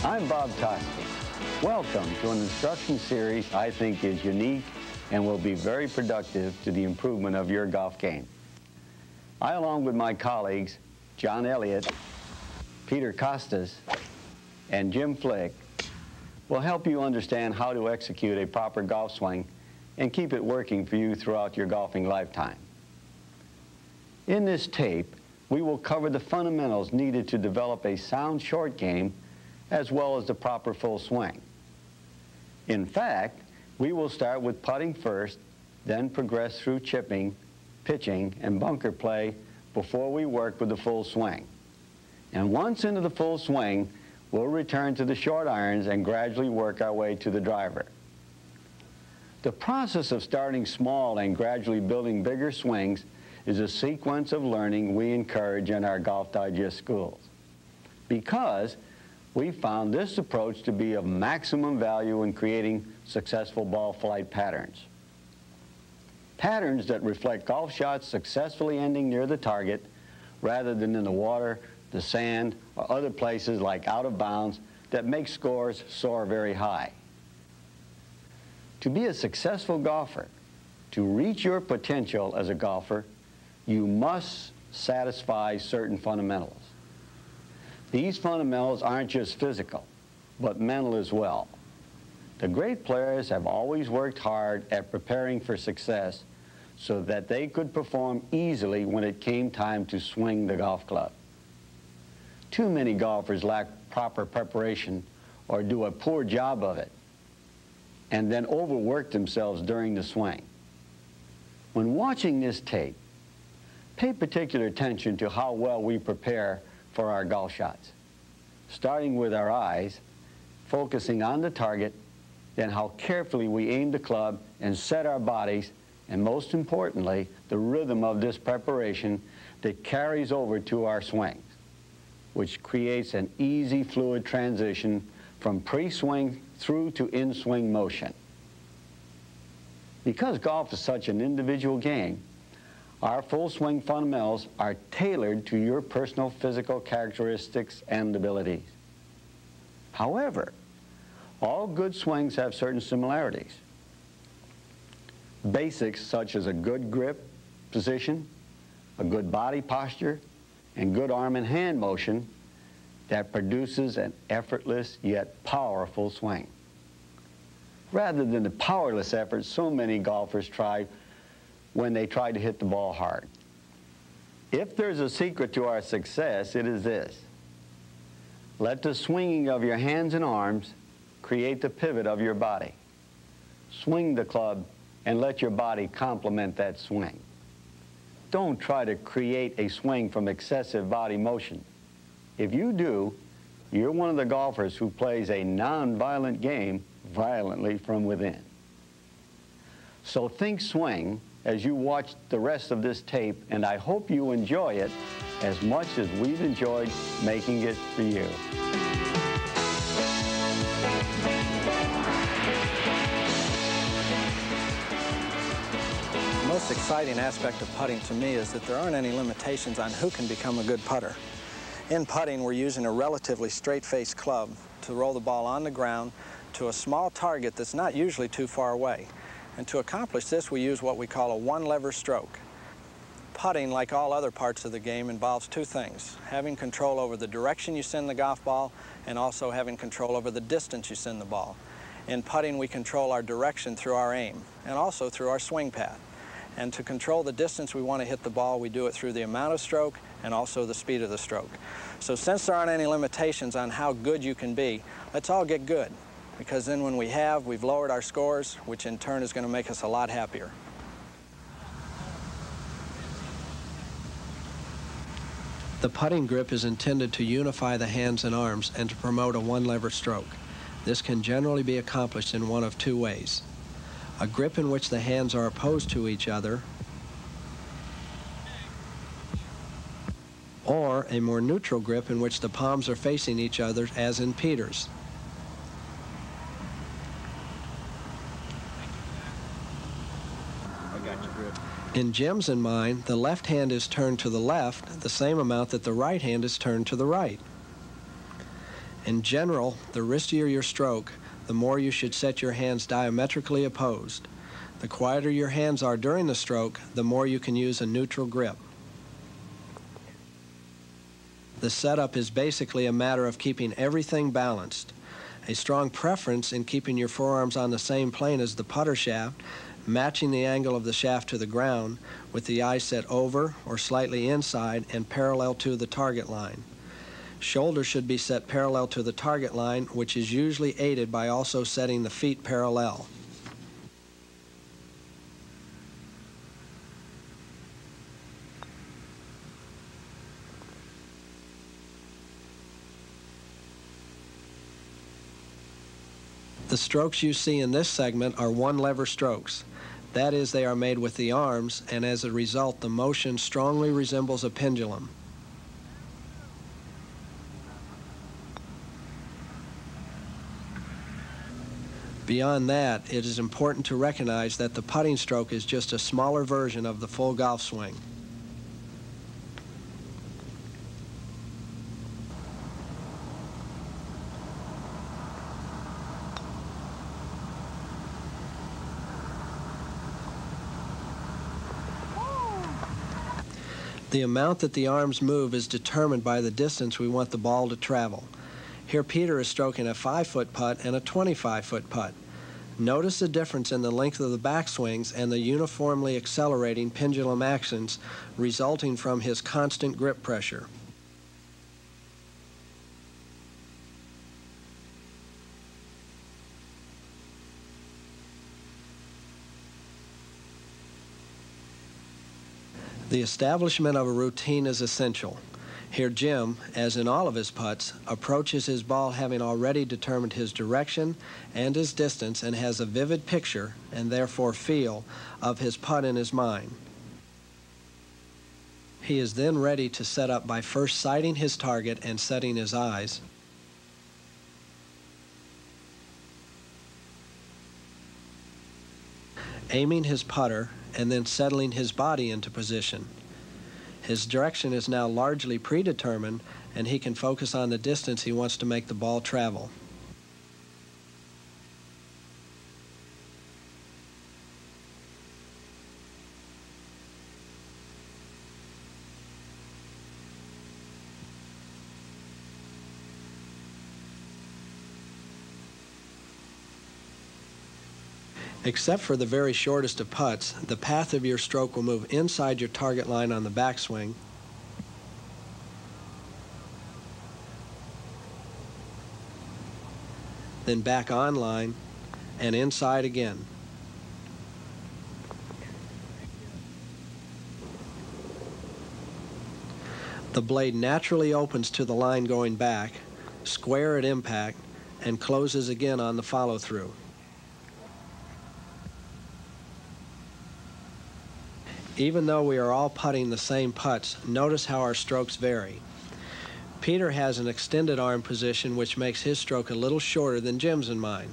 I'm Bob Toski. Welcome to an instruction series I think is unique and will be very productive to the improvement of your golf game. I, along with my colleagues, John Elliott, Peter Costas, and Jim Flick, will help you understand how to execute a proper golf swing and keep it working for you throughout your golfing lifetime. In this tape, we will cover the fundamentals needed to develop a sound short game as well as the proper full swing. In fact, we will start with putting first, then progress through chipping, pitching, and bunker play before we work with the full swing. And once into the full swing, we'll return to the short irons and gradually work our way to the driver. The process of starting small and gradually building bigger swings is a sequence of learning we encourage in our Golf Digest schools, because we found this approach to be of maximum value in creating successful ball flight patterns. Patterns that reflect golf shots successfully ending near the target rather than in the water, the sand, or other places like out of bounds that make scores soar very high. To be a successful golfer, to reach your potential as a golfer, you must satisfy certain fundamentals. These fundamentals aren't just physical, but mental as well. The great players have always worked hard at preparing for success so that they could perform easily when it came time to swing the golf club. Too many golfers lack proper preparation or do a poor job of it, and then overwork themselves during the swing. When watching this tape, pay particular attention to how well we prepare for our golf shots, starting with our eyes, focusing on the target, then how carefully we aim the club and set our bodies, and most importantly, the rhythm of this preparation that carries over to our swings, which creates an easy, fluid transition from pre-swing through to in-swing motion. Because golf is such an individual game, our full swing fundamentals are tailored to your personal physical characteristics and abilities. However, all good swings have certain similarities. Basics such as a good grip position, a good body posture, and good arm and hand motion that produces an effortless yet powerful swing, rather than the powerless effort so many golfers try when they try to hit the ball hard. If there's a secret to our success, it is this: let the swinging of your hands and arms create the pivot of your body. Swing the club and let your body complement that swing. Don't try to create a swing from excessive body motion. If you do, you're one of the golfers who plays a non-violent game violently from within. So think swing as you watch the rest of this tape, and I hope you enjoy it as much as we've enjoyed making it for you. The most exciting aspect of putting to me is that there aren't any limitations on who can become a good putter. In putting, we're using a relatively straight-faced club to roll the ball on the ground to a small target that's not usually too far away. And to accomplish this, we use what we call a one-lever stroke. Putting, like all other parts of the game, involves two things: having control over the direction you send the golf ball and also having control over the distance you send the ball. In putting, we control our direction through our aim and also through our swing path. And to control the distance we want to hit the ball, we do it through the amount of stroke and also the speed of the stroke. So since there aren't any limitations on how good you can be, let's all get good, because then when we've lowered our scores, which in turn is going to make us a lot happier. The putting grip is intended to unify the hands and arms and to promote a one-lever stroke. This can generally be accomplished in one of two ways: a grip in which the hands are opposed to each other, or a more neutral grip in which the palms are facing each other, as in Peter's. In Jim's and mine, the left hand is turned to the left the same amount that the right hand is turned to the right. In general, the wristier your stroke, the more you should set your hands diametrically opposed. The quieter your hands are during the stroke, the more you can use a neutral grip. The setup is basically a matter of keeping everything balanced. A strong preference in keeping your forearms on the same plane as the putter shaft, matching the angle of the shaft to the ground, with the eye set over or slightly inside and parallel to the target line. Shoulders should be set parallel to the target line, which is usually aided by also setting the feet parallel. The strokes you see in this segment are one-lever strokes. That is, they are made with the arms, and as a result, the motion strongly resembles a pendulum. Beyond that, it is important to recognize that the putting stroke is just a smaller version of the full golf swing. The amount that the arms move is determined by the distance we want the ball to travel. Here Peter is stroking a 5-foot putt and a 25-foot putt. Notice the difference in the length of the backswings and the uniformly accelerating pendulum actions resulting from his constant grip pressure. The establishment of a routine is essential. Here Jim, as in all of his putts, approaches his ball having already determined his direction and his distance and has a vivid picture, and therefore feel, of his putt in his mind. He is then ready to set up by first sighting his target and setting his eyes, aiming his putter, and then settling his body into position. His direction is now largely predetermined, and he can focus on the distance he wants to make the ball travel. Except for the very shortest of putts, the path of your stroke will move inside your target line on the backswing, then back on line, and inside again. The blade naturally opens to the line going back, square at impact, and closes again on the follow-through. Even though we are all putting the same putts, notice how our strokes vary. Peter has an extended arm position which makes his stroke a little shorter than Jim's and mine.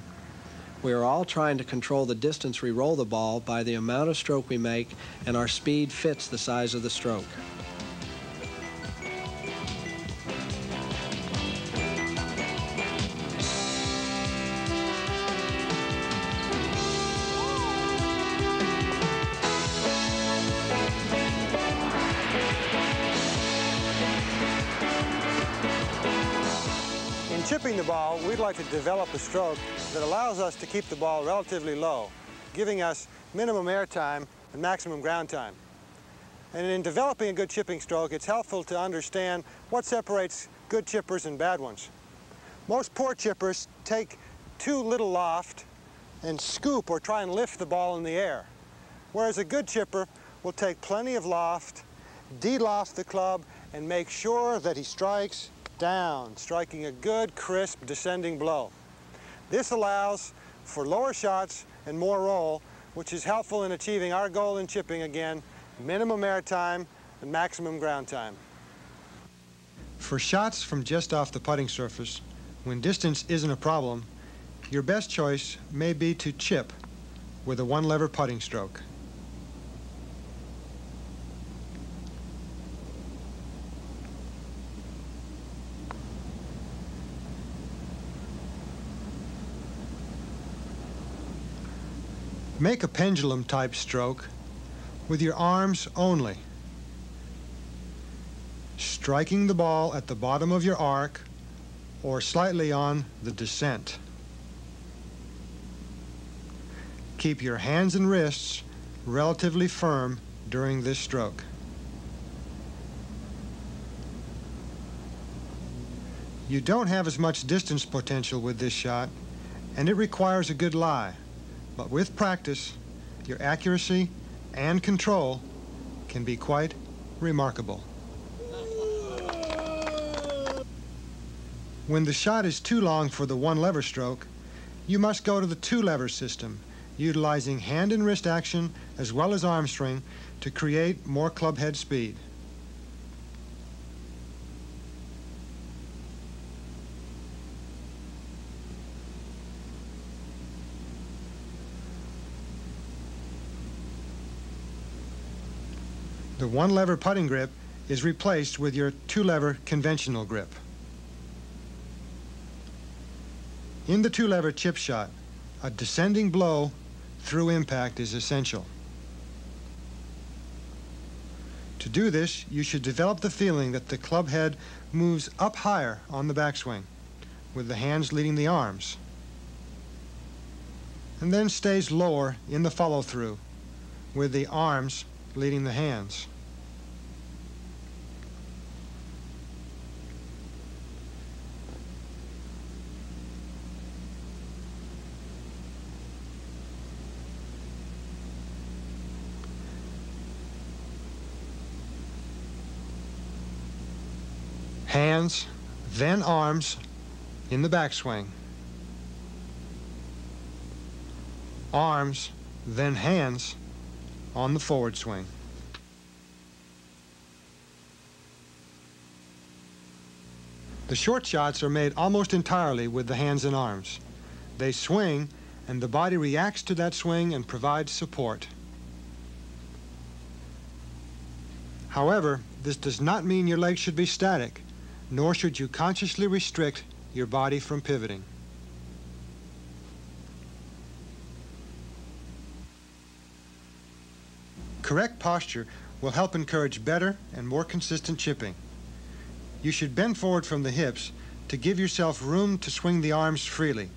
We are all trying to control the distance we roll the ball by the amount of stroke we make, and our speed fits the size of the stroke. Chipping the ball, we'd like to develop a stroke that allows us to keep the ball relatively low, giving us minimum air time and maximum ground time. And in developing a good chipping stroke, it's helpful to understand what separates good chippers and bad ones. Most poor chippers take too little loft and scoop or try and lift the ball in the air, whereas a good chipper will take plenty of loft, de-loft the club, and make sure that he strikes down, striking a good, crisp, descending blow. This allows for lower shots and more roll, which is helpful in achieving our goal in chipping again, minimum air time and maximum ground time. For shots from just off the putting surface, when distance isn't a problem, your best choice may be to chip with a one-lever putting stroke. Make a pendulum type stroke with your arms only, striking the ball at the bottom of your arc or slightly on the descent. Keep your hands and wrists relatively firm during this stroke. You don't have as much distance potential with this shot, and it requires a good lie, but with practice, your accuracy and control can be quite remarkable. When the shot is too long for the one lever stroke, you must go to the two lever system, utilizing hand and wrist action as well as arm swing to create more club head speed. The one-lever putting grip is replaced with your two-lever conventional grip. In the two-lever chip shot, a descending blow through impact is essential. To do this, you should develop the feeling that the club head moves up higher on the backswing, with the hands leading the arms, and then stays lower in the follow-through, with the arms leading the hands. Hands, then arms in the backswing. Arms, then hands on the forward swing. The short shots are made almost entirely with the hands and arms. They swing, and the body reacts to that swing and provides support. However, this does not mean your legs should be static, nor should you consciously restrict your body from pivoting. Correct posture will help encourage better and more consistent chipping. You should bend forward from the hips to give yourself room to swing the arms freely.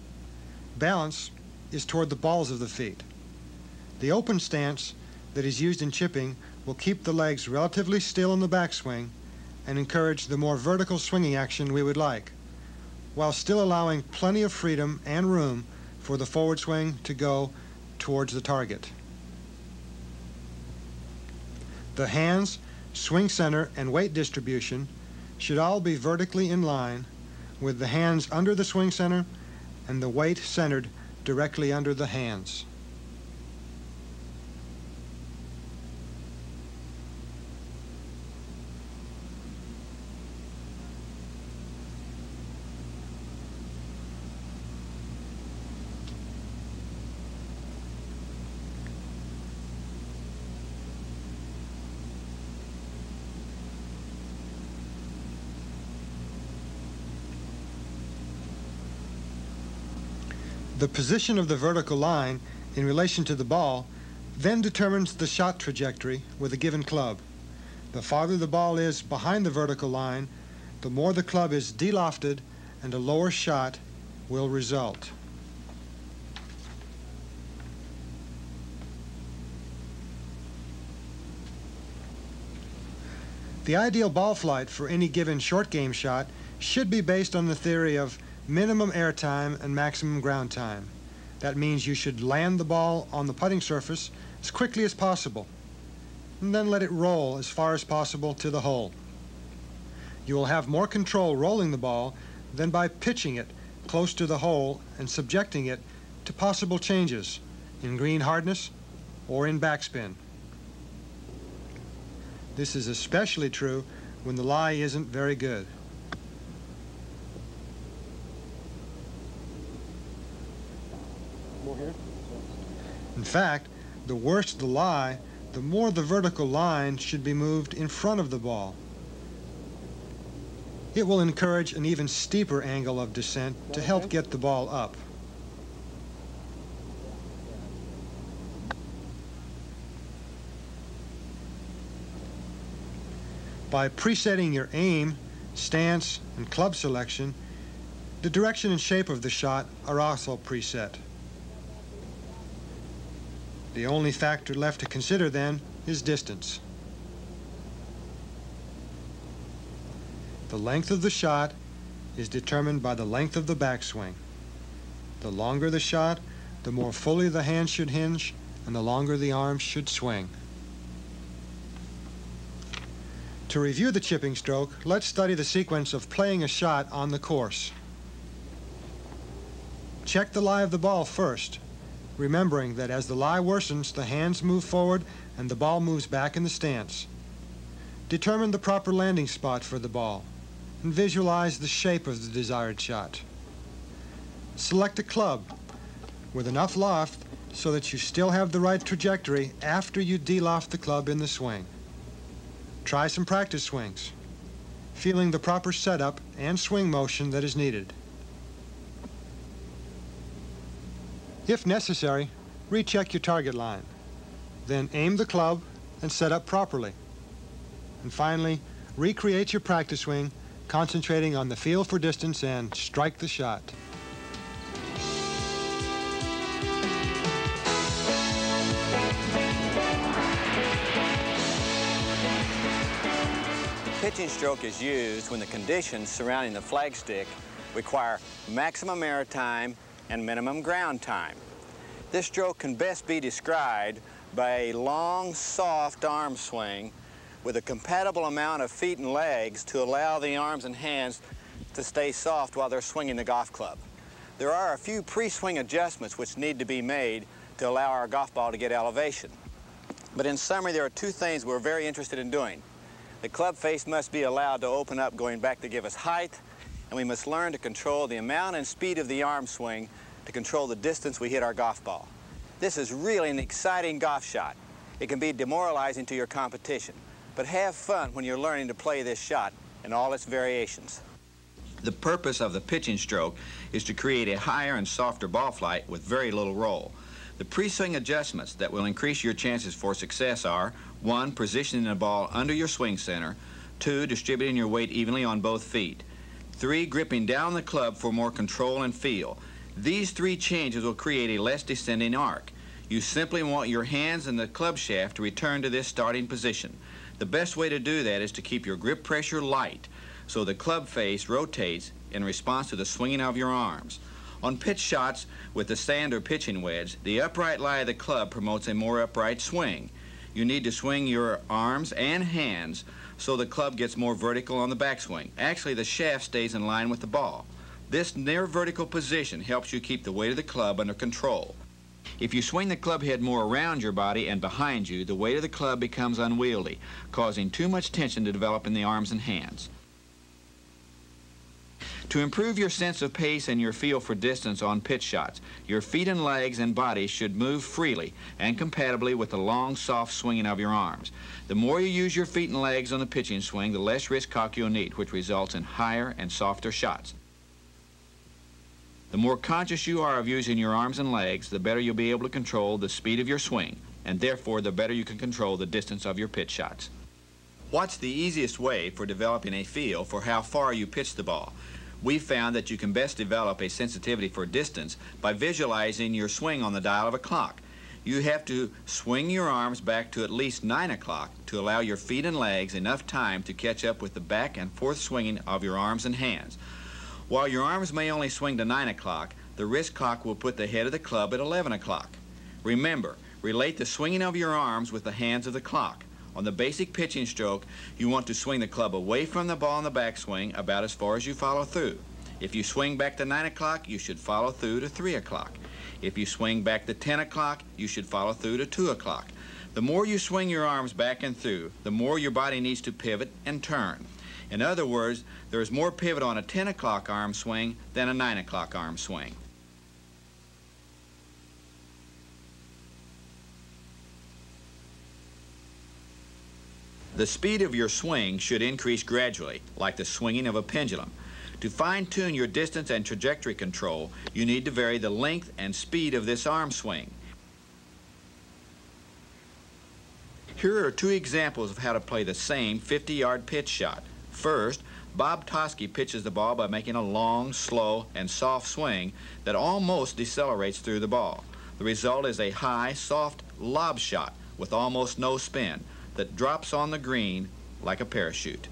Balance is toward the balls of the feet. The open stance that is used in chipping will keep the legs relatively still in the backswing and encourage the more vertical swinging action we would like, while still allowing plenty of freedom and room for the forward swing to go towards the target. The hands, swing center, and weight distribution should all be vertically in line, with the hands under the swing center and the weight centered directly under the hands. The position of the vertical line in relation to the ball then determines the shot trajectory with a given club. The farther the ball is behind the vertical line, the more the club is delofted and a lower shot will result. The ideal ball flight for any given short game shot should be based on the theory of minimum air time and maximum ground time. That means you should land the ball on the putting surface as quickly as possible, and then let it roll as far as possible to the hole. You will have more control rolling the ball than by pitching it close to the hole and subjecting it to possible changes in green hardness or in backspin. This is especially true when the lie isn't very good. In fact, the worse the lie, the more the vertical line should be moved in front of the ball. It will encourage an even steeper angle of descent to help get the ball up. By presetting your aim, stance, and club selection, the direction and shape of the shot are also preset. The only factor left to consider then is distance. The length of the shot is determined by the length of the backswing. The longer the shot, the more fully the hand should hinge, and the longer the arms should swing. To review the chipping stroke, let's study the sequence of playing a shot on the course. Check the lie of the ball first, remembering that as the lie worsens, the hands move forward and the ball moves back in the stance. Determine the proper landing spot for the ball and visualize the shape of the desired shot. Select a club with enough loft so that you still have the right trajectory after you de-loft the club in the swing. Try some practice swings, feeling the proper setup and swing motion that is needed. If necessary, recheck your target line. Then aim the club and set up properly. And finally, recreate your practice swing, concentrating on the feel for distance and strike the shot. Pitching stroke is used when the conditions surrounding the flagstick require maximum air time and minimum ground time. This stroke can best be described by a long, soft arm swing with a compatible amount of feet and legs to allow the arms and hands to stay soft while they're swinging the golf club. There are a few pre-swing adjustments which need to be made to allow our golf ball to get elevation. But in summary, there are two things we're very interested in doing. The club face must be allowed to open up going back to give us height, and we must learn to control the amount and speed of the arm swing to control the distance we hit our golf ball. This is really an exciting golf shot. It can be demoralizing to your competition, but have fun when you're learning to play this shot in all its variations. The purpose of the pitching stroke is to create a higher and softer ball flight with very little roll. The pre-swing adjustments that will increase your chances for success are: 1, positioning the ball under your swing center; 2, distributing your weight evenly on both feet; 3, gripping down the club for more control and feel. These 3 changes will create a less descending arc. You simply want your hands and the club shaft to return to this starting position. The best way to do that is to keep your grip pressure light so the club face rotates in response to the swinging of your arms. On pitch shots with the sand or pitching wedge, the upright lie of the club promotes a more upright swing. You need to swing your arms and hands so the club gets more vertical on the backswing. Actually, the shaft stays in line with the ball. This near vertical position helps you keep the weight of the club under control. If you swing the club head more around your body and behind you, the weight of the club becomes unwieldy, causing too much tension to develop in the arms and hands. To improve your sense of pace and your feel for distance on pitch shots, your feet and legs and body should move freely and compatibly with the long, soft swinging of your arms. The more you use your feet and legs on the pitching swing, the less wrist cock you'll need, which results in higher and softer shots. The more conscious you are of using your arms and legs, the better you'll be able to control the speed of your swing, and therefore the better you can control the distance of your pitch shots. What's the easiest way for developing a feel for how far you pitch the ball? We found that you can best develop a sensitivity for distance by visualizing your swing on the dial of a clock. You have to swing your arms back to at least 9 o'clock to allow your feet and legs enough time to catch up with the back and forth swinging of your arms and hands. While your arms may only swing to 9 o'clock, the wrist cock will put the head of the club at 11 o'clock. Remember, relate the swinging of your arms with the hands of the clock. On the basic pitching stroke, you want to swing the club away from the ball in the backswing about as far as you follow through. If you swing back to 9 o'clock, you should follow through to 3 o'clock. If you swing back to 10 o'clock, you should follow through to 2 o'clock. The more you swing your arms back and through, the more your body needs to pivot and turn. In other words, there is more pivot on a 10 o'clock arm swing than a 9 o'clock arm swing. The speed of your swing should increase gradually, like the swinging of a pendulum. To fine-tune your distance and trajectory control, you need to vary the length and speed of this arm swing. Here are two examples of how to play the same 50-yard pitch shot. First, Bob Toski pitches the ball by making a long, slow, and soft swing that almost decelerates through the ball. The result is a high, soft lob shot with almost no spin that drops on the green like a parachute.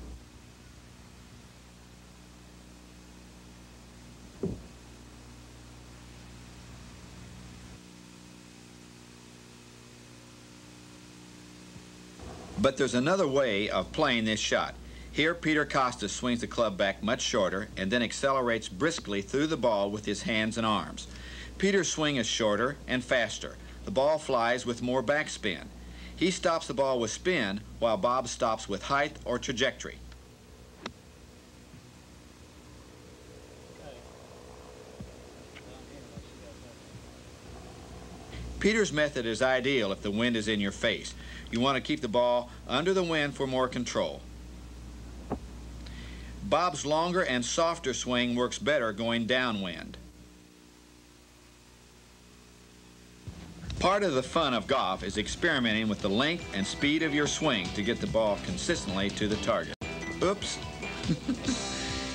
But there's another way of playing this shot. Here, Peter Costas swings the club back much shorter and then accelerates briskly through the ball with his hands and arms. Peter's swing is shorter and faster. The ball flies with more backspin. He stops the ball with spin, while Bob stops with height or trajectory. Peter's method is ideal if the wind is in your face. You want to keep the ball under the wind for more control. Bob's longer and softer swing works better going downwind. Part of the fun of golf is experimenting with the length and speed of your swing to get the ball consistently to the target. Oops.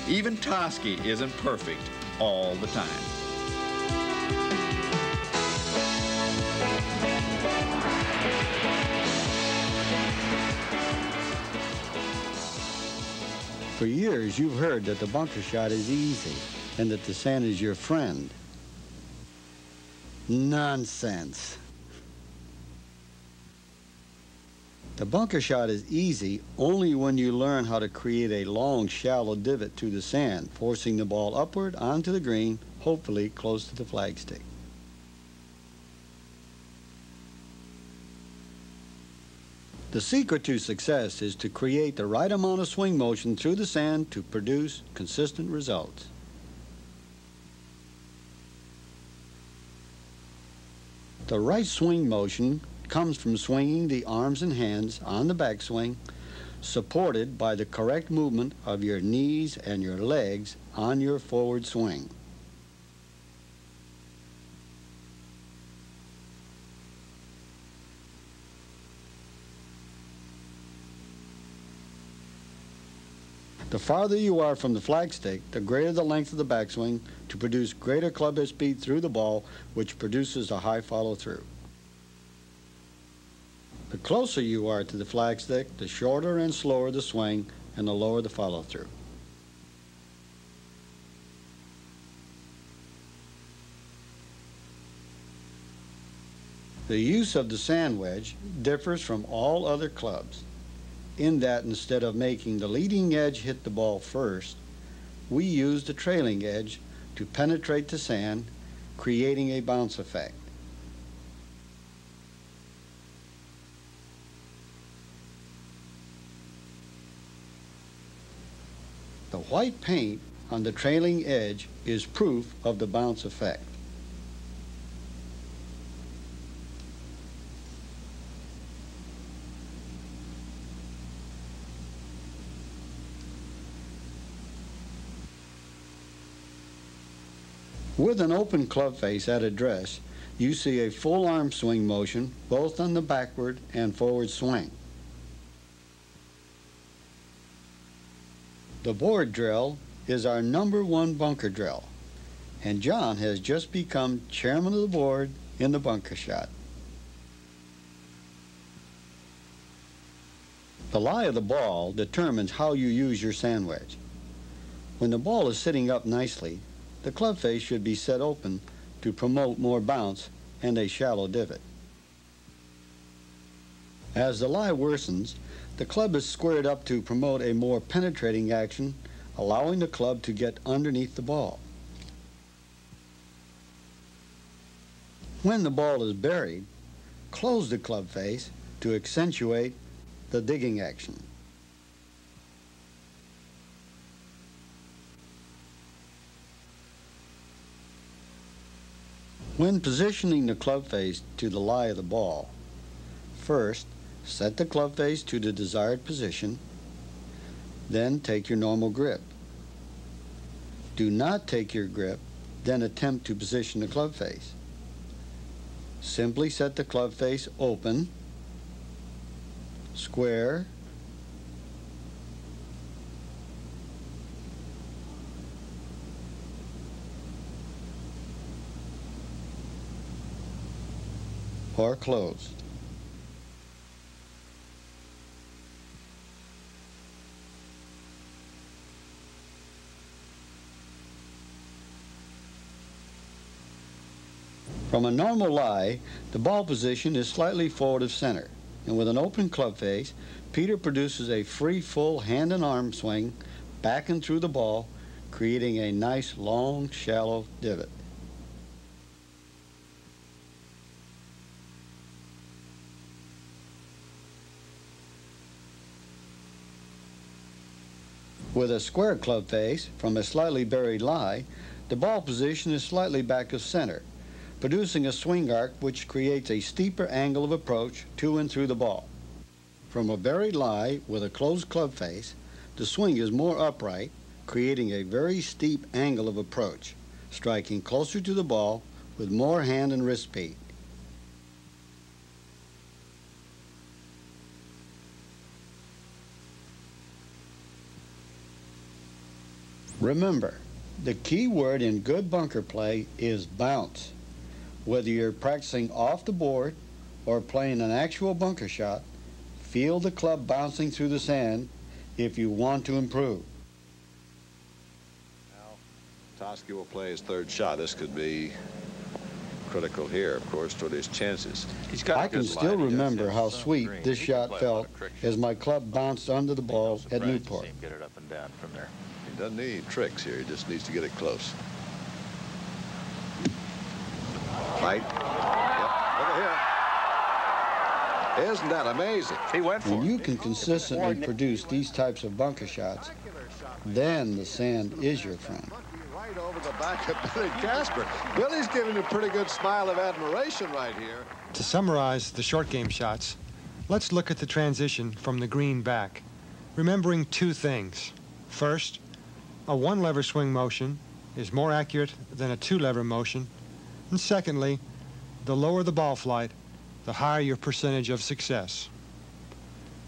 Even Toski isn't perfect all the time. For years, you've heard that the bunker shot is easy and that the sand is your friend. Nonsense. The bunker shot is easy only when you learn how to create a long, shallow divot to the sand, forcing the ball upward onto the green, hopefully close to the flagstick. The secret to success is to create the right amount of swing motion through the sand to produce consistent results. The right swing motion comes from swinging the arms and hands on the backswing, supported by the correct movement of your knees and your legs on your forward swing. The farther you are from the flagstick, the greater the length of the backswing to produce greater club head speed through the ball, which produces a high follow-through. The closer you are to the flagstick, the shorter and slower the swing and the lower the follow-through. The use of the sand wedge differs from all other clubs in that instead of making the leading edge hit the ball first, we use the trailing edge to penetrate the sand, creating a bounce effect. The white paint on the trailing edge is proof of the bounce effect. With an open club face at address, you see a full arm swing motion both on the backward and forward swing. The board drill is our #1 bunker drill, and John has just become chairman of the board in the bunker shot. The lie of the ball determines how you use your sand wedge. When the ball is sitting up nicely, the club face should be set open to promote more bounce and a shallow divot. As the lie worsens, the club is squared up to promote a more penetrating action, allowing the club to get underneath the ball. When the ball is buried, close the club face to accentuate the digging action. When positioning the club face to the lie of the ball, first, set the club face to the desired position, then take your normal grip. Do not take your grip, then attempt to position the club face. Simply set the club face open, square, or closed. From a normal lie, the ball position is slightly forward of center, and with an open club face, Peter produces a free full hand and arm swing back and through the ball, creating a nice long shallow divot. With a square club face from a slightly buried lie, the ball position is slightly back of center, producing a swing arc which creates a steeper angle of approach to and through the ball. From a buried lie with a closed club face, the swing is more upright, creating a very steep angle of approach, striking closer to the ball with more hand and wrist speed. Remember, the key word in good bunker play is bounce. Whether you're practicing off the board or playing an actual bunker shot, feel the club bouncing through the sand if you want to improve. Now, Toski will play his third shot. This could be critical here, of course, toward his chances. I can still remember how sweet this shot felt as my club bounced under the ball at Newport. Get it up and down from there. He doesn't need any tricks here. He just needs to get it close. Right. Yep. Look at here. Isn't that amazing? He went for it. When you can consistently produce these types of bunker shots, then the sand is your friend. Right over the back of Billy Casper. Billy's giving a pretty good smile of admiration right here. To summarize the short game shots, let's look at the transition from the green back, remembering two things. First, a one-lever swing motion is more accurate than a two-lever motion. And secondly, the lower the ball flight, the higher your percentage of success.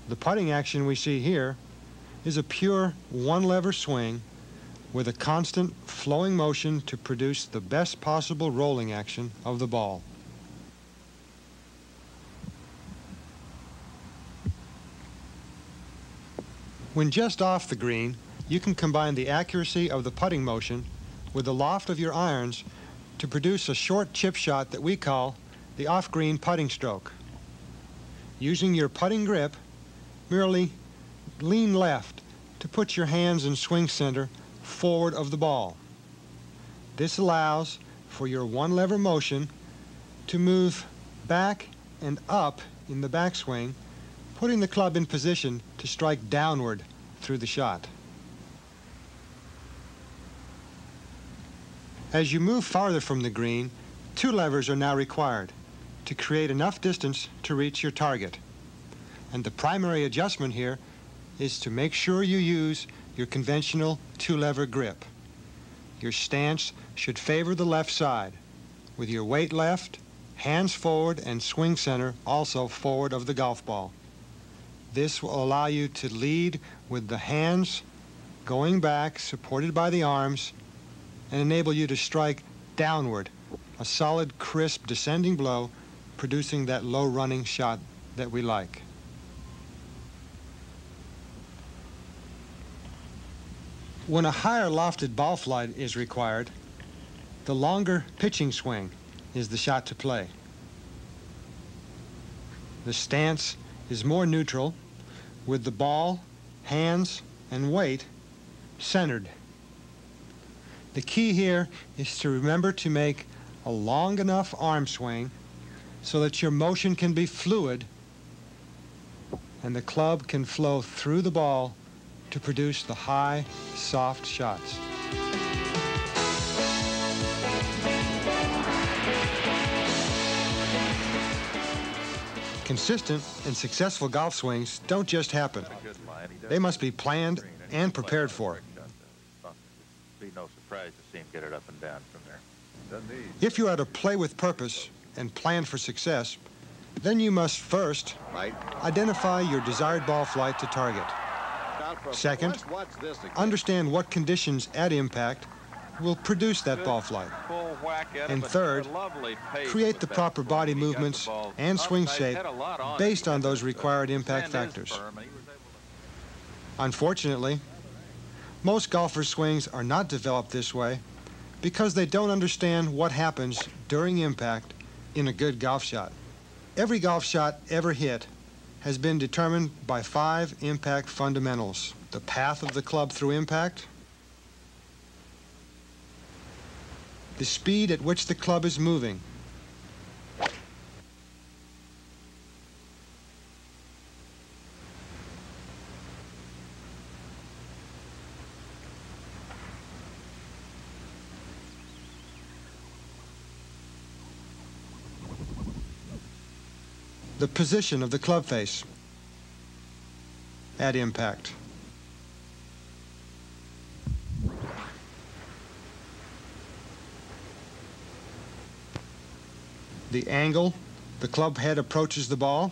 The putting action we see here is a pure one-lever swing with a constant flowing motion to produce the best possible rolling action of the ball. When just off the green, you can combine the accuracy of the putting motion with the loft of your irons to produce a short chip shot that we call the off-green putting stroke. Using your putting grip, merely lean left to put your hands and swing center forward of the ball. This allows for your one-lever motion to move back and up in the backswing, putting the club in position to strike downward through the shot. As you move farther from the green, two levers are now required to create enough distance to reach your target. And the primary adjustment here is to make sure you use your conventional two-lever grip. Your stance should favor the left side, with your weight left, hands forward, and swing center also forward of the golf ball. This will allow you to lead with the hands going back, supported by the arms, and enable you to strike downward, a solid, crisp, descending blow, producing that low running shot that we like. When a higher lofted ball flight is required, the longer pitching swing is the shot to play. The stance is more neutral, with the ball, hands, and weight centered. The key here is to remember to make a long enough arm swing so that your motion can be fluid and the club can flow through the ball to produce the high, soft shots. Consistent and successful golf swings don't just happen. They must be planned and prepared for. Be no surprise to see him get it up and down from there. If you are to play with purpose and plan for success, Then you must first Right. identify your desired ball flight to target. Second, Let's watch this again. understand what conditions at impact will produce that ball flight. Full whack at it, And but third, a lovely pace create with the that proper swing body when he got the movements ball and up. swing They shape had a lot on it. based He on got those the required impact stand is factors. firm, and he was able to- Unfortunately, most golfers' swings are not developed this way because they don't understand what happens during impact in a good golf shot. Every golf shot ever hit has been determined by 5 impact fundamentals: the path of the club through impact, the speed at which the club is moving, the position of the club face at impact, the angle the club head approaches the ball,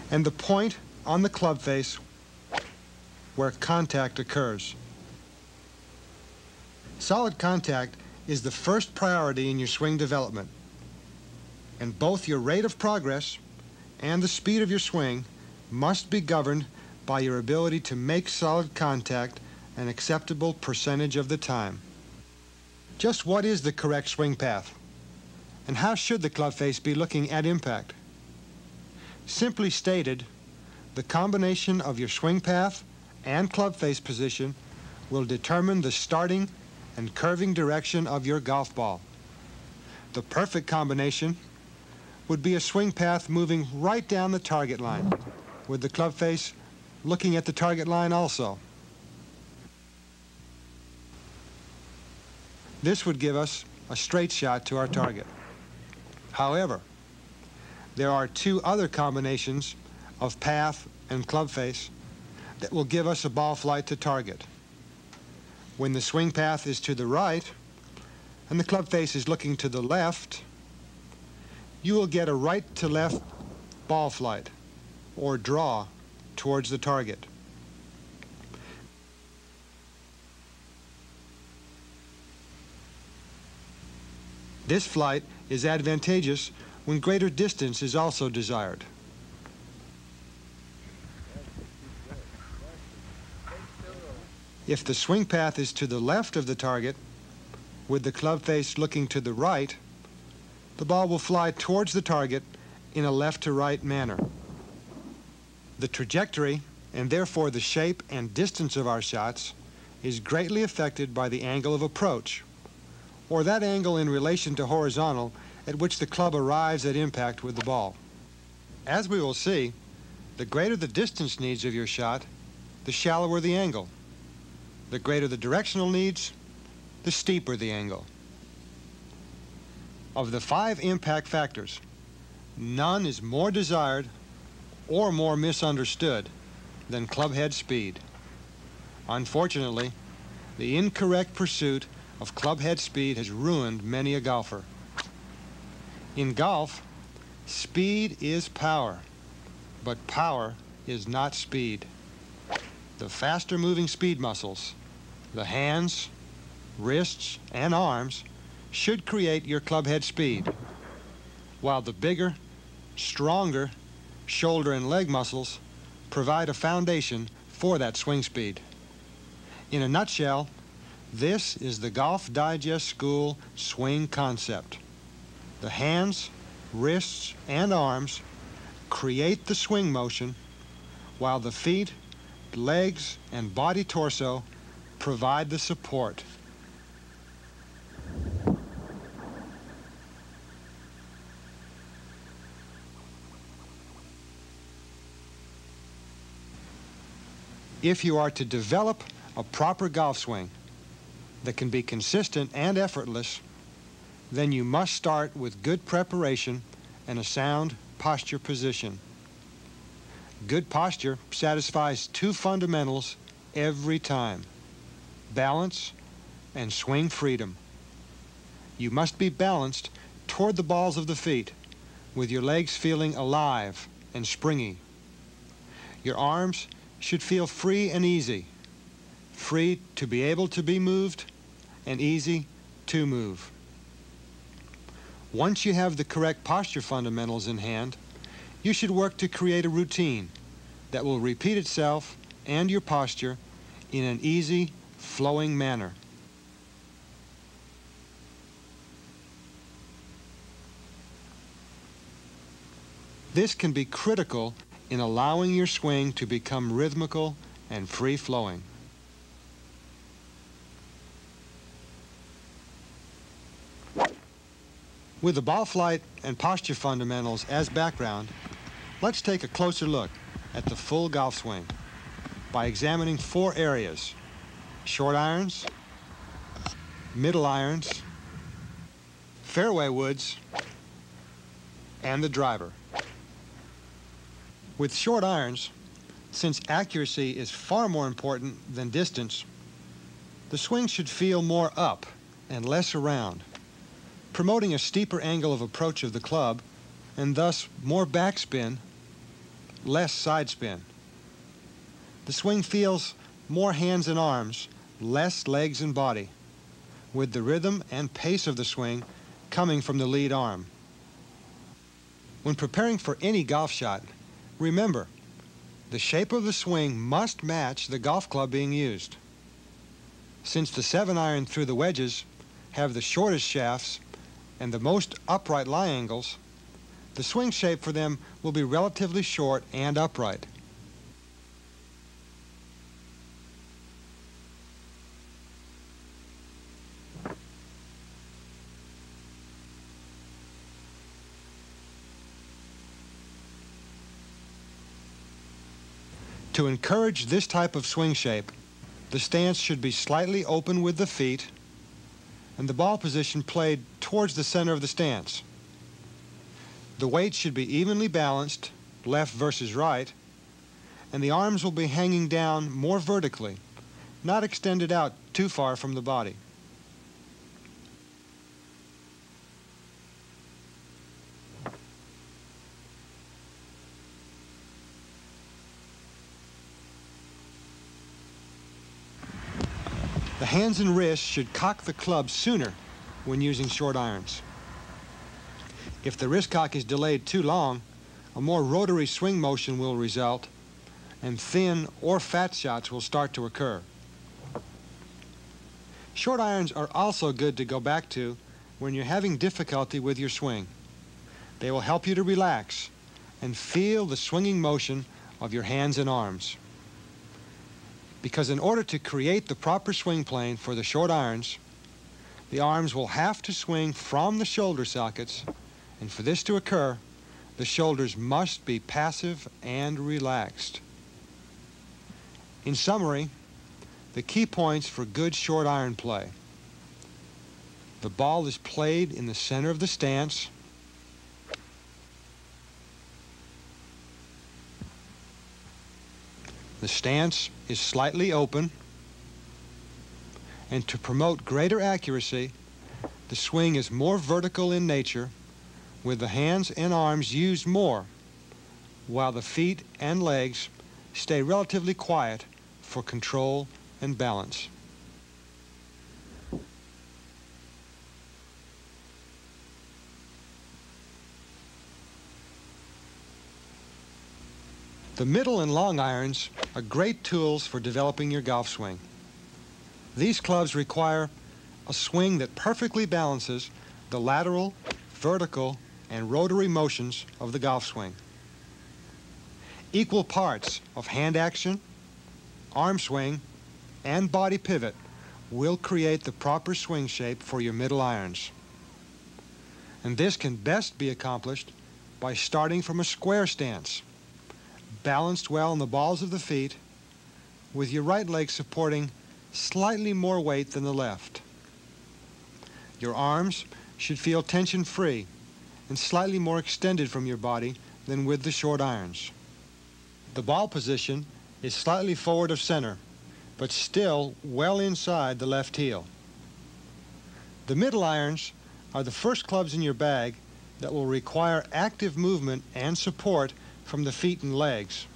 and the point on the club face where contact occurs. Solid contact is the first priority in your swing development, and both your rate of progress and the speed of your swing must be governed by your ability to make solid contact an acceptable percentage of the time. Just what is the correct swing path? And how should the club face be looking at impact? Simply stated, the combination of your swing path and club face position will determine the starting and curving direction of your golf ball. The perfect combination would be a swing path moving right down the target line, with the club face looking at the target line also. This would give us a straight shot to our target. However, there are 2 other combinations of path and club face that will give us a ball flight to target. When the swing path is to the right and the club face is looking to the left, you will get a right to left ball flight or draw towards the target. This flight is advantageous when greater distance is also desired. If the swing path is to the left of the target, with the club face looking to the right, the ball will fly towards the target in a left-to-right manner. The trajectory, and therefore the shape and distance of our shots, is greatly affected by the angle of approach, or that angle in relation to horizontal at which the club arrives at impact with the ball. As we will see, the greater the distance needs of your shot, the shallower the angle. The greater the directional needs, the steeper the angle. Of the 5 impact factors, none is more desired or more misunderstood than club head speed. Unfortunately, the incorrect pursuit of club head speed has ruined many a golfer. In golf, speed is power, but power is not speed. The faster moving speed muscles, the hands, wrists, and arms, should create your club head speed, while the bigger, stronger shoulder and leg muscles provide a foundation for that swing speed. In a nutshell, this is the Golf Digest School swing concept. The hands, wrists, and arms create the swing motion, while the feet, legs, and body torso provide the support. If you are to develop a proper golf swing that can be consistent and effortless, then you must start with good preparation and a sound posture position. Good posture satisfies two fundamentals every time: balance and swing freedom. You must be balanced toward the balls of the feet, with your legs feeling alive and springy. Your arms should feel free and easy, free to be able to be moved and easy to move. Once you have the correct posture fundamentals in hand, you should work to create a routine that will repeat itself and your posture in an easy, flowing manner. This can be critical in allowing your swing to become rhythmical and free-flowing. With the ball flight and posture fundamentals as background, let's take a closer look at the full golf swing by examining four areas: short irons, middle irons, fairway woods, and the driver. With short irons, since accuracy is far more important than distance, the swing should feel more up and less around, promoting a steeper angle of approach of the club and thus more backspin, less side spin. The swing feels more hands and arms, less legs and body, with the rhythm and pace of the swing coming from the lead arm. When preparing for any golf shot, remember, the shape of the swing must match the golf club being used. Since the 7-iron through the wedges have the shortest shafts and the most upright lie angles, the swing shape for them will be relatively short and upright. To encourage this type of swing shape, the stance should be slightly open with the feet and the ball position played towards the center of the stance. The weight should be evenly balanced, left versus right, and the arms will be hanging down more vertically, not extended out too far from the body. The hands and wrists should cock the club sooner when using short irons. If the wrist cock is delayed too long, a more rotary swing motion will result, and thin or fat shots will start to occur. Short irons are also good to go back to when you're having difficulty with your swing. They will help you to relax and feel the swinging motion of your hands and arms. Because in order to create the proper swing plane for the short irons, the arms will have to swing from the shoulder sockets, and for this to occur, the shoulders must be passive and relaxed. In summary, the key points for good short iron play: the ball is played in the center of the stance, the stance is slightly open, and to promote greater accuracy, the swing is more vertical in nature, with the hands and arms used more, while the feet and legs stay relatively quiet for control and balance. The middle and long irons are great tools for developing your golf swing. These clubs require a swing that perfectly balances the lateral, vertical, and rotary motions of the golf swing. Equal parts of hand action, arm swing, and body pivot will create the proper swing shape for your middle irons. And this can best be accomplished by starting from a square stance, balanced well on the balls of the feet, with your right leg supporting slightly more weight than the left. Your arms should feel tension-free and slightly more extended from your body than with the short irons. The ball position is slightly forward of center, but still well inside the left heel. The middle irons are the first clubs in your bag that will require active movement and support from the feet and legs.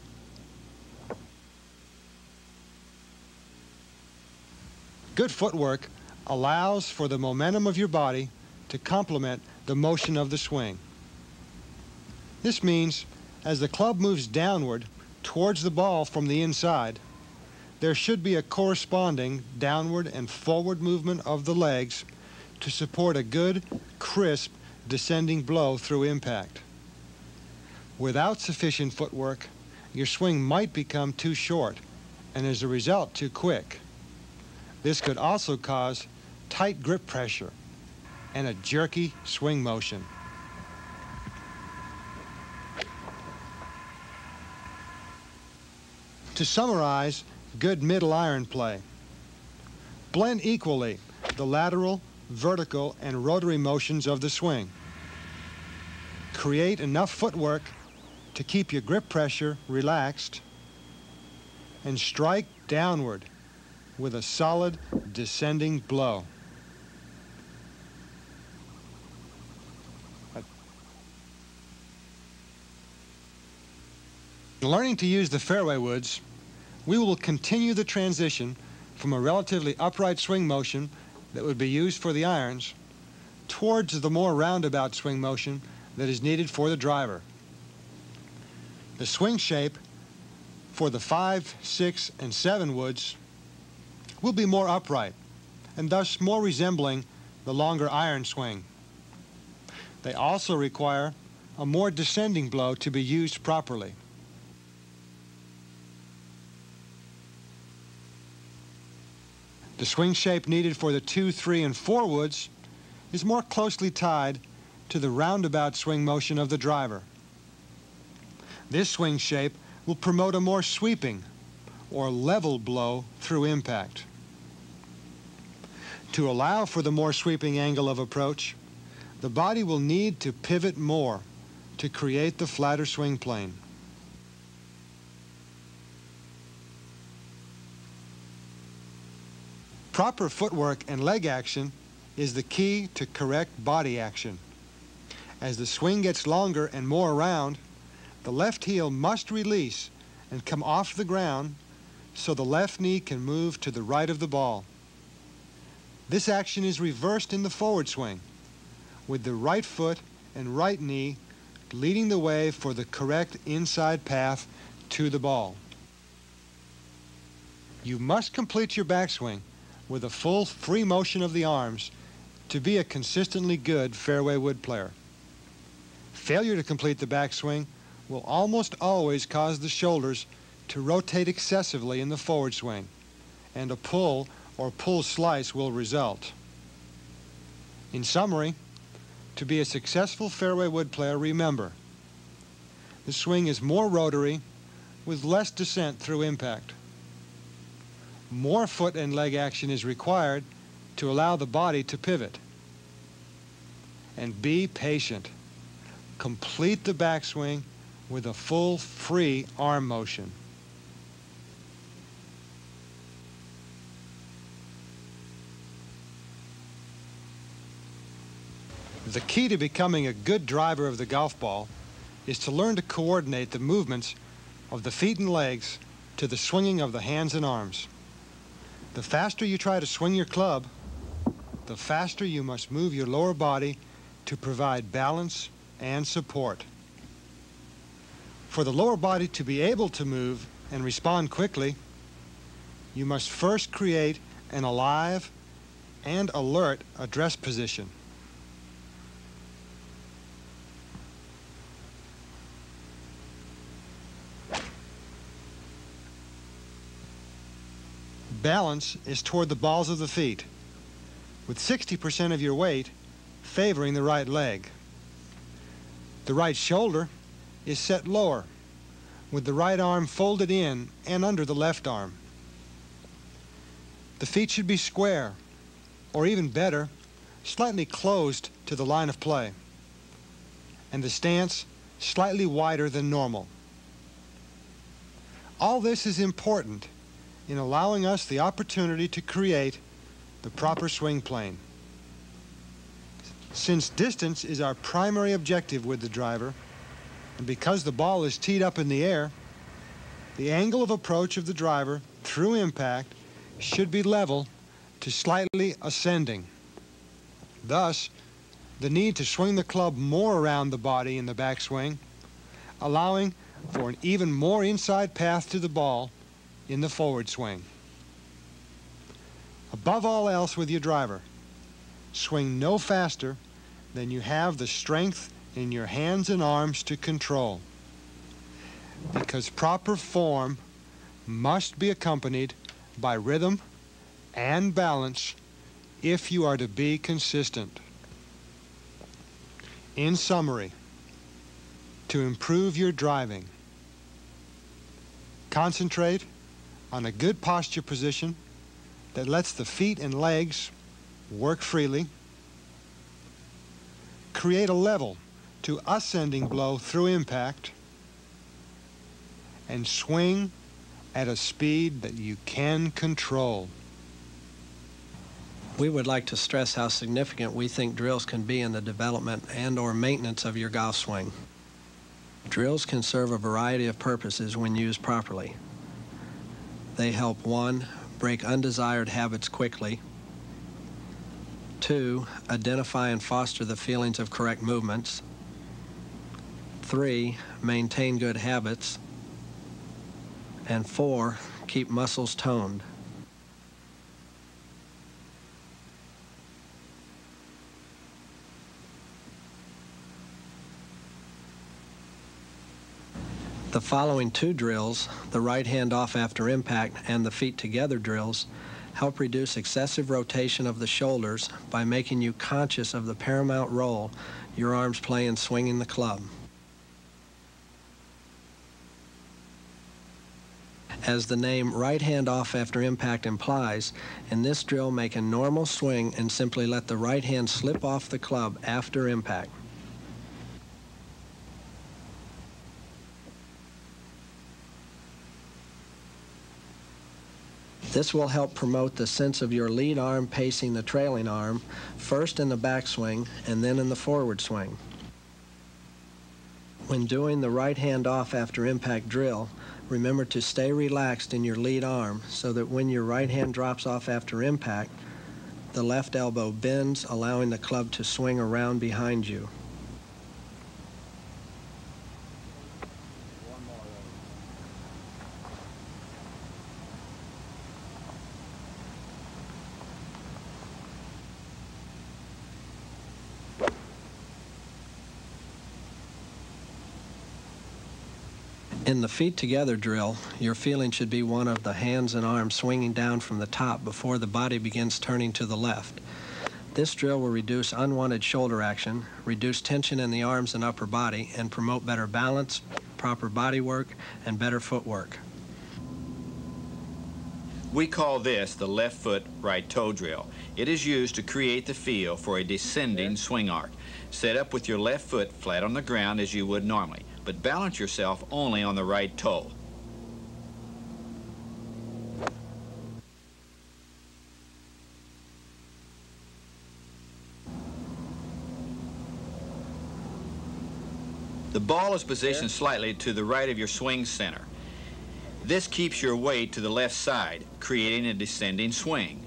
Good footwork allows for the momentum of your body to complement the motion of the swing. This means as the club moves downward towards the ball from the inside, there should be a corresponding downward and forward movement of the legs to support a good, crisp, descending blow through impact. Without sufficient footwork, your swing might become too short and as a result too quick. This could also cause tight grip pressure and a jerky swing motion. To summarize good middle iron play, blend equally the lateral, vertical, and rotary motions of the swing. Create enough footwork to keep your grip pressure relaxed and strike downward with a solid descending blow. In learning to use the fairway woods, we will continue the transition from a relatively upright swing motion that would be used for the irons towards the more roundabout swing motion that is needed for the driver. The swing shape for the 5, 6, and 7 woods will be more upright and thus more resembling the longer iron swing. They also require a more descending blow to be used properly. The swing shape needed for the 2, 3, and 4 woods is more closely tied to the roundabout swing motion of the driver. This swing shape will promote a more sweeping or level blow through impact. To allow for the more sweeping angle of approach, the body will need to pivot more to create the flatter swing plane. Proper footwork and leg action is the key to correct body action. As the swing gets longer and more round, the left heel must release and come off the ground so the left knee can move to the right of the ball. This action is reversed in the forward swing, with the right foot and right knee leading the way for the correct inside path to the ball. You must complete your backswing with a full free motion of the arms to be a consistently good fairway wood player. Failure to complete the backswing will almost always cause the shoulders to rotate excessively in the forward swing, and a pull or pull slice will result. In summary, to be a successful fairway wood player, remember, the swing is more rotary with less descent through impact. More foot and leg action is required to allow the body to pivot. And be patient. Complete the backswing with a full, free arm motion. The key to becoming a good driver of the golf ball is to learn to coordinate the movements of the feet and legs to the swinging of the hands and arms. The faster you try to swing your club, the faster you must move your lower body to provide balance and support. For the lower body to be able to move and respond quickly, you must first create an alive and alert address position. Balance is toward the balls of the feet, with 60% of your weight favoring the right leg. The right shoulder is set lower, with the right arm folded in and under the left arm. The feet should be square, or even better, slightly closed to the line of play, and the stance slightly wider than normal. All this is important in allowing us the opportunity to create the proper swing plane. Since distance is our primary objective with the driver, and because the ball is teed up in the air, the angle of approach of the driver through impact should be level to slightly ascending. Thus, the need to swing the club more around the body in the backswing, allowing for an even more inside path to the ball in the forward swing. Above all else with your driver, swing no faster than you have the strength in your hands and arms to control, because proper form must be accompanied by rhythm and balance if you are to be consistent. In summary, to improve your driving, concentrate on a good posture position that lets the feet and legs work freely. Create a level to ascending blow through impact, and swing at a speed that you can control. We would like to stress how significant we think drills can be in the development and/or maintenance of your golf swing. Drills can serve a variety of purposes when used properly. They help 1. Break undesired habits quickly. 2. Identify and foster the feelings of correct movements. 3. Maintain good habits. And 4. Keep muscles toned. The following 2 drills, the right hand off after impact and the feet together drills, help reduce excessive rotation of the shoulders by making you conscious of the paramount role your arms play in swinging the club. As the name right hand off after impact implies, in this drill make a normal swing and simply let the right hand slip off the club after impact. This will help promote the sense of your lead arm pacing the trailing arm, first in the backswing and then in the forward swing. When doing the right hand off after impact drill, remember to stay relaxed in your lead arm so that when your right hand drops off after impact, the left elbow bends, allowing the club to swing around behind you. In the feet together drill, your feeling should be one of the hands and arms swinging down from the top before the body begins turning to the left. This drill will reduce unwanted shoulder action, reduce tension in the arms and upper body, and promote better balance, proper body work, and better footwork. We call this the left foot right toe drill. It is used to create the feel for a descending swing arc. Set up with your left foot flat on the ground as you would normally, but balance yourself only on the right toe. The ball is positioned slightly to the right of your swing center. This keeps your weight to the left side, creating a descending swing.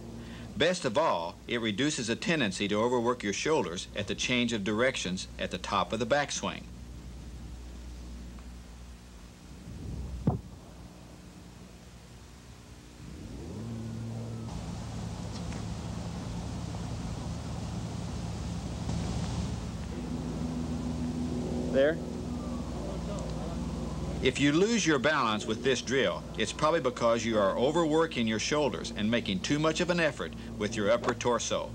Best of all, it reduces a tendency to overwork your shoulders at the change of directions at the top of the backswing. There. If you lose your balance with this drill, it's probably because you are overworking your shoulders and making too much of an effort with your upper torso.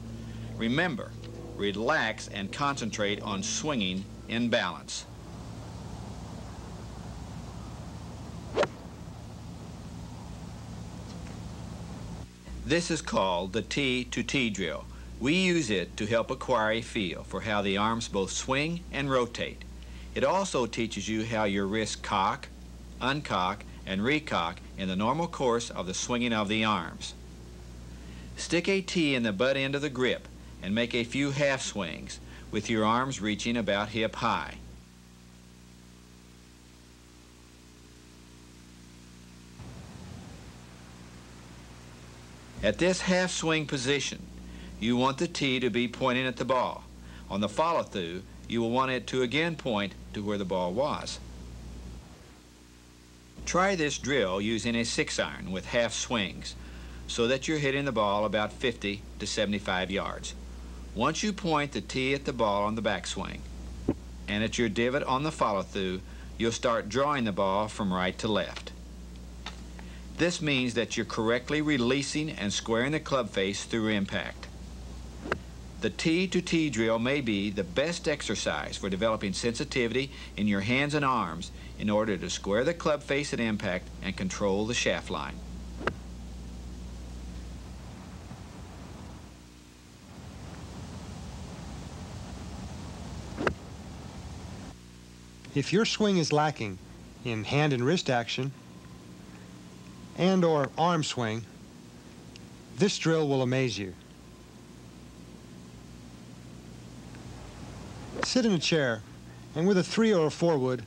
Remember, relax and concentrate on swinging in balance. This is called the T to T drill. We use it to help acquire a feel for how the arms both swing and rotate. It also teaches you how your wrists cock, uncock, and recock in the normal course of the swinging of the arms. Stick a tee in the butt end of the grip and make a few half swings with your arms reaching about hip high. At this half swing position, you want the tee to be pointing at the ball. On the follow-through, you will want it to again point to where the ball was. Try this drill using a 6-iron with half swings so that you're hitting the ball about 50 to 75 yards. Once you point the tee at the ball on the backswing and at your divot on the follow-through, you'll start drawing the ball from right to left. This means that you're correctly releasing and squaring the club face through impact. The tee to tee drill may be the best exercise for developing sensitivity in your hands and arms in order to square the club face at impact and control the shaft line. If your swing is lacking in hand and wrist action and/or arm swing, this drill will amaze you. Sit in a chair and with a 3 or a 4 wood,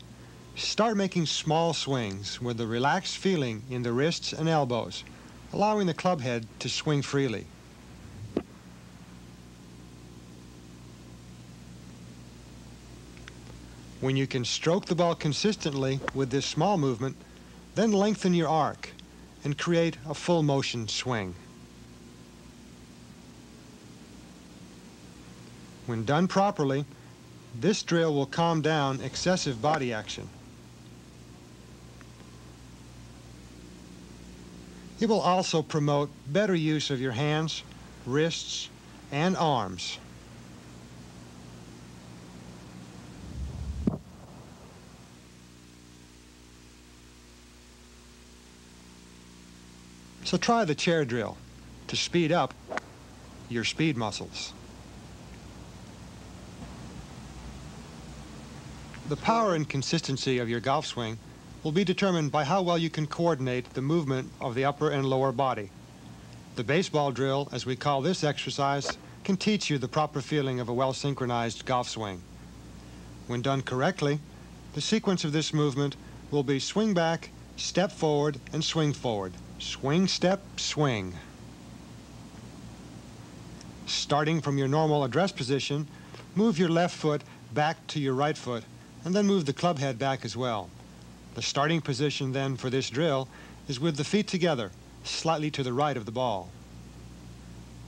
start making small swings with a relaxed feeling in the wrists and elbows, allowing the club head to swing freely. When you can stroke the ball consistently with this small movement, then lengthen your arc and create a full motion swing. When done properly, this drill will calm down excessive body action. It will also promote better use of your hands, wrists, and arms. So try the chair drill to speed up your speed muscles. The power and consistency of your golf swing will be determined by how well you can coordinate the movement of the upper and lower body. The baseball drill, as we call this exercise, can teach you the proper feeling of a well-synchronized golf swing. When done correctly, the sequence of this movement will be swing back, step forward, and swing forward. Swing, step, swing. Starting from your normal address position, move your left foot back to your right foot, and then move the club head back as well. The starting position then for this drill is with the feet together, slightly to the right of the ball.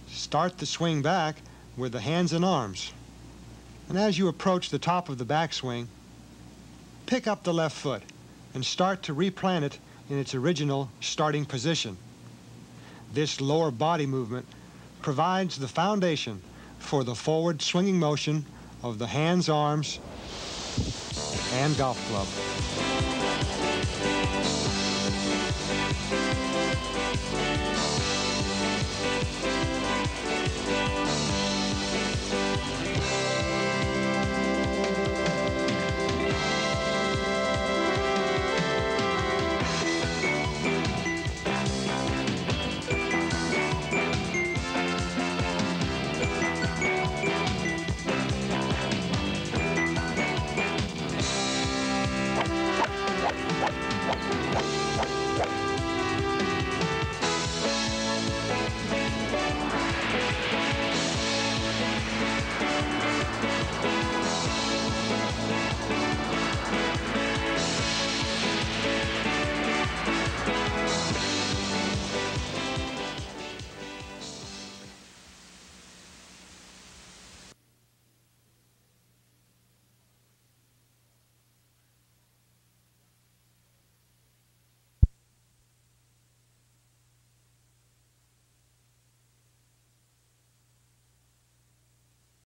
Start the swing back with the hands and arms. And as you approach the top of the backswing, pick up the left foot and start to replant it in its original starting position. This lower body movement provides the foundation for the forward swinging motion of the hands, arms, and golf club.